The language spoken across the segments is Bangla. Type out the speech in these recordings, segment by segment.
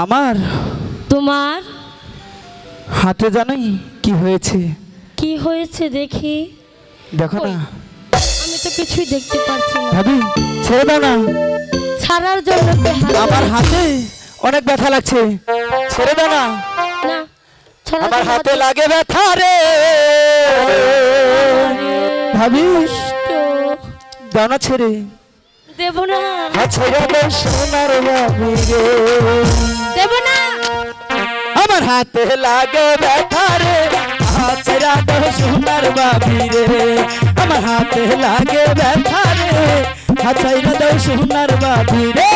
আমার তোমার হাতে জানোই কি হয়েছে? কি হয়েছে দেখি। দেখো না, আমি তো কিছুই দেখতে পাচ্ছি না। ভাবি ছেড়ে দাও না, ছাড়ার জন্য তো আমার হাতে অনেক ব্যথা লাগছে, ছেড়ে দাও না। না, ছাড়ার আমার জন্য হাতে লাগে ব্যথা রে ভাবি, দাও না ছেড়ে। দেব না, ছেড়ে দাও সোনার ভাবি রে, দেব না। আমার হাতে লাগে ব্যথা রে, ছেড়ে দাও সোনার ভাবি রে, আমার হাতে লাগে ব্যথা রে, ছেড়ে দাও সোনার ভাবি রে।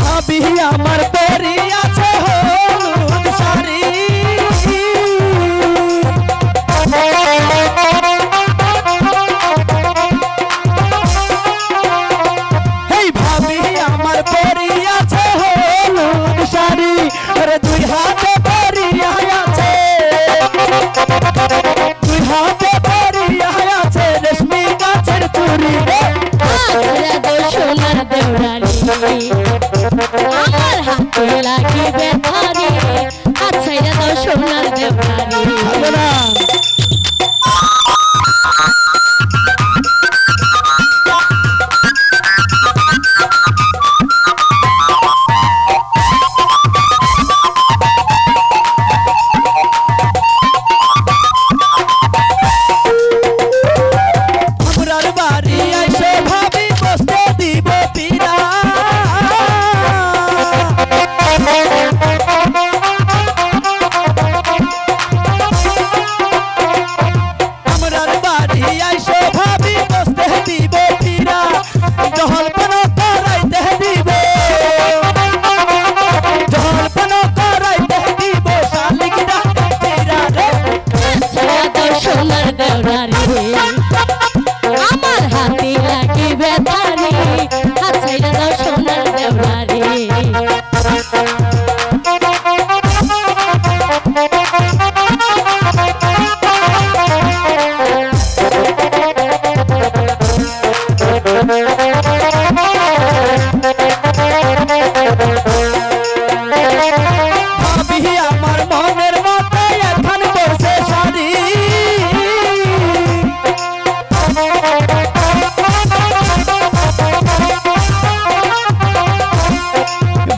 ভাবি আমার পরি আছে হলুদ শাড়ি, এই ভাবি আমার পরি আছে হলুদ শাড়ি, আরে দুই হাতে পরি আছে, দুই হাতে পরি আছে রেশমি গাছের চুড়ি রে। সোনার দেওরানি আমার হাতে লাগে ব্যথারি, আচ্ছা দাও সোনার দেওরানি। আমার হাতে লাগে ব্যথারি, আচ্ছা দাও সোনার দেওরানি। ভাবি আমার মনের মতো এখন বসে শাড়ি,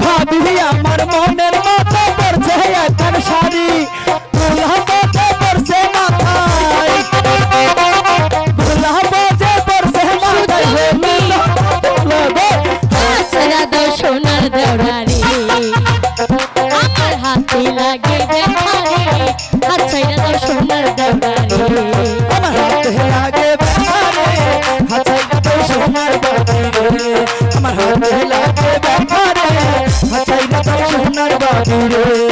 ভাবি আমার মনের মতো পড়ছে এখন শাড়ি, ভোলা মতো পড়ছে মাথায়, ভোলা মতো পড়ছে মাথায়, আচ্ছা দাও সোনার দেওরানি আমার হাতে লাগে ব্যথারি, আচ্ছা দাও সোনার দেওরানি। আমার হাতে লাগে ব্যথা রে, হাতে দাও সোনার বাবি রে, আমার হাতে লাগে ব্যথা রে, হাতে দাও সোনার বাবি রে।